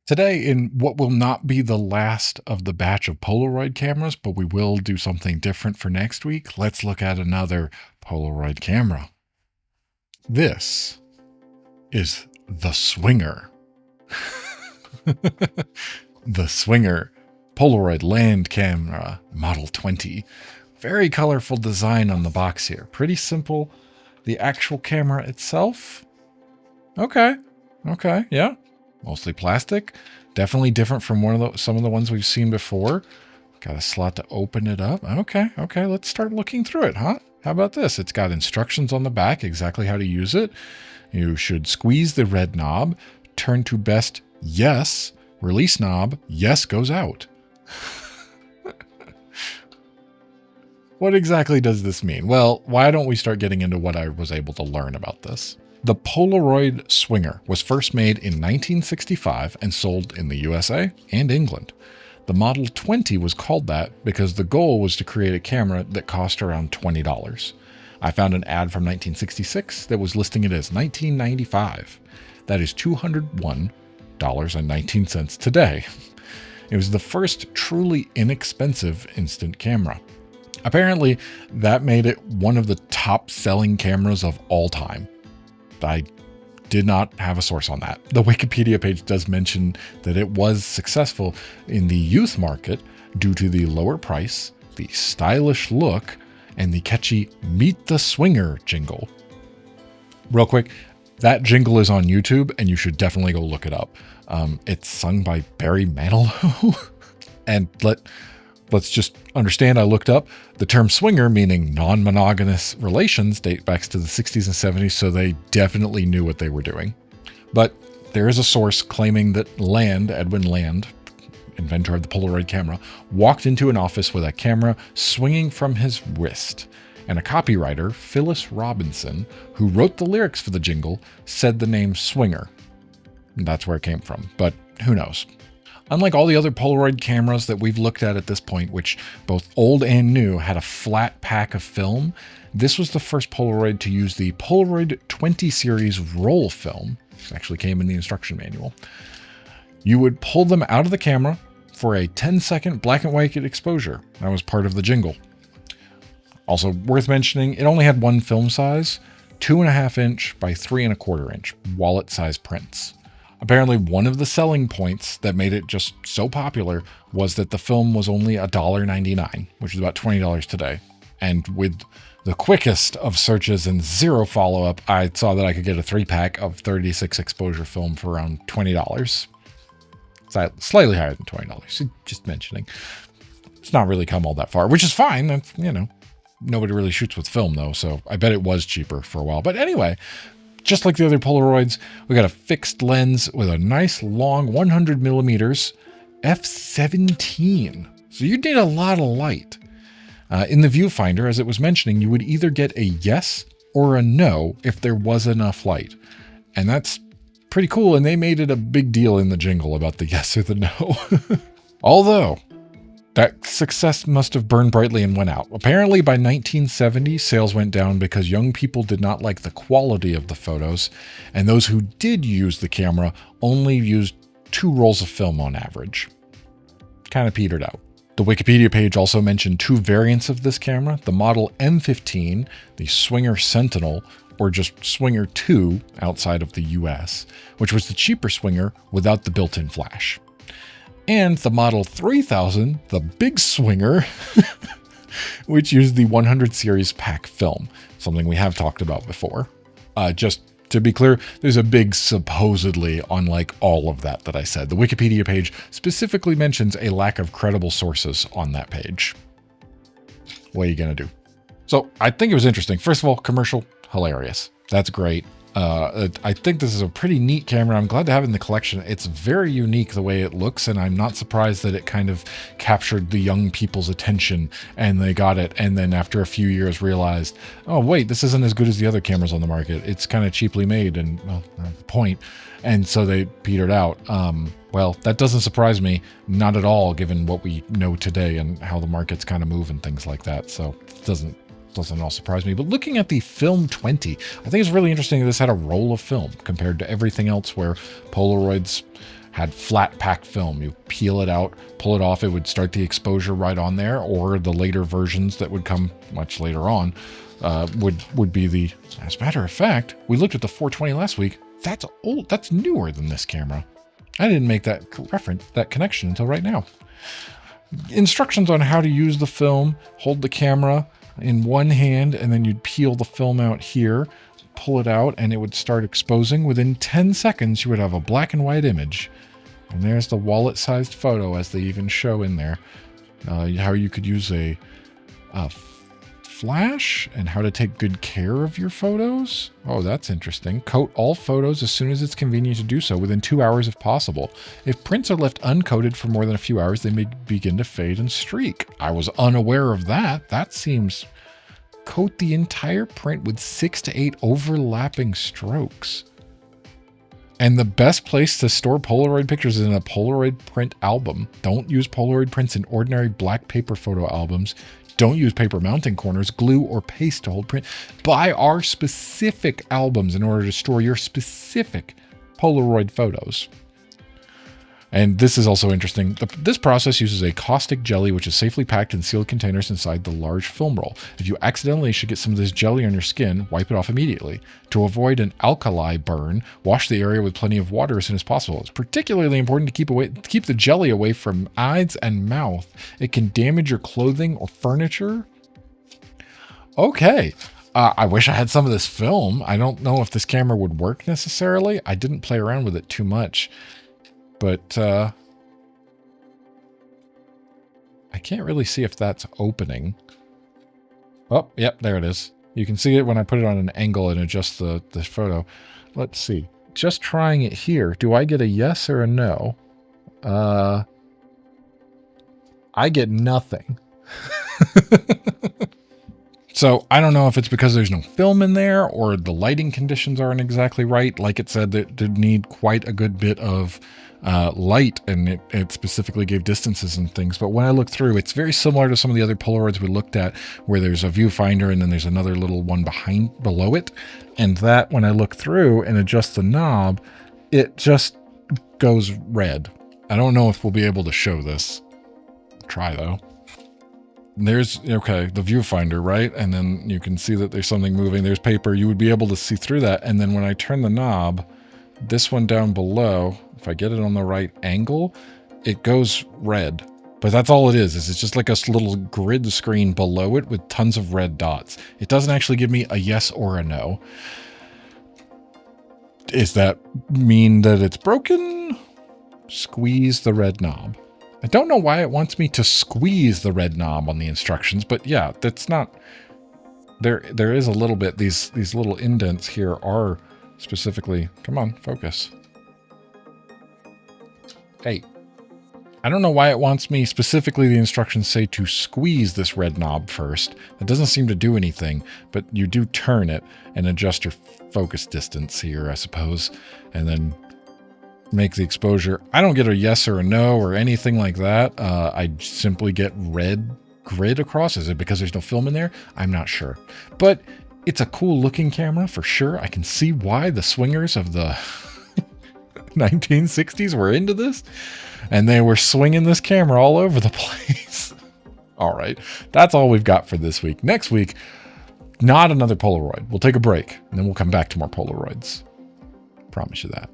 Today, in what will not be the last of the batch of Polaroid cameras, but we will do something different for next week, let's look at another Polaroid camera. This is the Swinger. The Swinger Polaroid land camera Model 20. Very colorful design on the box here. Pretty simple. The actual camera itself, okay, yeah. Mostly plastic. Definitely different from some of the ones we've seen before. Got a slot to open it up. Okay, let's start looking through it, huh? How about this? It's got instructions on the back, exactly how to use it. You should squeeze the red knob, turn to best, yes, release knob, yes goes out. What exactly does this mean? Well, why don't we start getting into what I was able to learn about this? The Polaroid Swinger was first made in 1965 and sold in the USA and England. The Model 20 was called that because the goal was to create a camera that cost around $20. I found an ad from 1966 that was listing it as $19.95. That is $201.19 today. It was the first truly inexpensive instant camera. Apparently, that made it one of the top selling cameras of all time. I did not have a source on that. The Wikipedia page does mention that it was successful in the youth market due to the lower price, the stylish look, and the catchy Meet the Swinger jingle. Real quick, that jingle is on YouTube and you should definitely go look it up. It's sung by Barry Manilow. And let's just understand, I looked up the term swinger, meaning non-monogamous relations, date back to the 60s and 70s, so they definitely knew what they were doing. But there is a source claiming that Edwin Land, inventor of the Polaroid camera, walked into an office with a camera swinging from his wrist. And a copywriter, Phyllis Robinson, who wrote the lyrics for the jingle, said the name Swinger. And that's where it came from, but who knows? Unlike all the other Polaroid cameras that we've looked at this point, which both old and new had a flat pack of film, this was the first Polaroid to use the Polaroid 20 series roll film. This actually came in the instruction manual. You would pull them out of the camera for a 10-second black and white exposure. That was part of the jingle. Also worth mentioning, it only had one film size, 2.5 inch by 3.25 inch wallet size prints. Apparently, one of the selling points that made it just so popular was that the film was only $1.99, which is about $20 today. And with the quickest of searches and zero follow-up, I saw that I could get a 3-pack of 36 exposure film for around $20. Slightly higher than $20, just mentioning. It's not really come all that far, which is fine. That's, nobody really shoots with film though, so I bet it was cheaper for a while. But anyway, just like the other Polaroids, we got a fixed lens with a nice long 100 millimeters f/17. So you need a lot of light. In the viewfinder, as it was mentioning, you would either get a yes or a no if there was enough light. And that's pretty cool. And they made it a big deal in the jingle about the yes or the no. Although that success must have burned brightly and went out. Apparently by 1970, sales went down because young people did not like the quality of the photos, and those who did use the camera only used 2 rolls of film on average. Kind of petered out. The Wikipedia page also mentioned 2 variants of this camera, the Model M15, the Swinger Sentinel, or just Swinger 2 outside of the US, which was the cheaper Swinger without the built-in flash. And the Model 3000, the big Swinger, which used the 100 series pack film, something we have talked about before. Just to be clear, there's a big supposedly on like all of that I said. The Wikipedia page specifically mentions a lack of credible sources on that page. What are you going to do? So I think it was interesting. First of all, commercial, hilarious. That's great. I think this is a pretty neat camera. I'm glad to have it in the collection. It's very unique the way it looks, and I'm not surprised that it kind of captured the young people's attention and they got it. And then after a few years realized, oh wait, this isn't as good as the other cameras on the market. It's kind of cheaply made and, well, that's the point. And so they petered out. Well, that doesn't surprise me, not at all, given what we know today and how the markets kind of move and things like that. So it doesn't all surprise me. But looking at the Film 20, I think it's really interesting that this had a roll of film compared to everything else where Polaroids had flat pack film. You peel it out, pull it off, it would start the exposure right on there, or the later versions that would come much later on would be the, as a matter of fact, we looked at the 420 last week. That's old, that's newer than this camera. I didn't make that connection until right now. Instructions on how to use the film: hold the camera in one hand and then you'd peel the film out here, pull it out, and it would start exposing. Within 10 seconds, you would have a black and white image. And there's the wallet-sized photo, as they even show in there. How you could use a flash and how to take good care of your photos. Oh, that's interesting. Coat all photos as soon as it's convenient to do so, within 2 hours if possible. If prints are left uncoated for more than a few hours, they may begin to fade and streak. I was unaware of that. That seems... Coat the entire print with 6 to 8 overlapping strokes. And the best place to store Polaroid pictures is in a Polaroid print album. Don't use Polaroid prints in ordinary black paper photo albums. Don't use paper mounting corners, glue, or paste to hold print. Buy our specific albums in order to store your specific Polaroid photos. And this is also interesting. This process uses a caustic jelly, which is safely packed in sealed containers inside the large film roll. If you accidentally should get some of this jelly on your skin, wipe it off immediately. To avoid an alkali burn, wash the area with plenty of water as soon as possible. It's particularly important to keep the jelly away from eyes and mouth. It can damage your clothing or furniture. Okay. I wish I had some of this film. I don't know if this camera would work necessarily. I didn't play around with it too much. But I can't really see if that's opening. Oh, yep, there it is. You can see it when I put it on an angle and adjust the photo. Let's see. Just trying it here. Do I get a yes or a no? I get nothing. So I don't know if it's because there's no film in there or the lighting conditions aren't exactly right. Like it said, that did need quite a good bit of light, and it specifically gave distances and things. But when I look through, it's very similar to some of the other Polaroids we looked at, where there's a viewfinder and then there's another little one below it. And that, when I look through and adjust the knob, it just goes red. I don't know if we'll be able to show this. Try though. There's, okay, the viewfinder, right? And then you can see that there's something moving. There's paper. You would be able to see through that. And then when I turn the knob, this one down below, if I get it on the right angle, it goes red. But that's all it is it's just like a little grid screen below it with tons of red dots. It doesn't actually give me a yes or a no. Does that mean that it's broken? Squeeze the red knob. I don't know why it wants me to squeeze the red knob on the instructions, but yeah, that's not... There is a little bit, these little indents here are specifically... Come on, focus. Hey. I don't know why it wants me, specifically the instructions say to squeeze this red knob first. It doesn't seem to do anything, but you do turn it and adjust your focus distance here, I suppose, and then make the exposure. I don't get a yes or a no or anything like that. I simply get red grid across. Is it because there's no film in there? I'm not sure. But it's a cool looking camera for sure. I can see why the swingers of the 1960s were into this. And they were swinging this camera all over the place. All right. That's all we've got for this week. Next week, not another Polaroid. We'll take a break and then we'll come back to more Polaroids. Promise you that.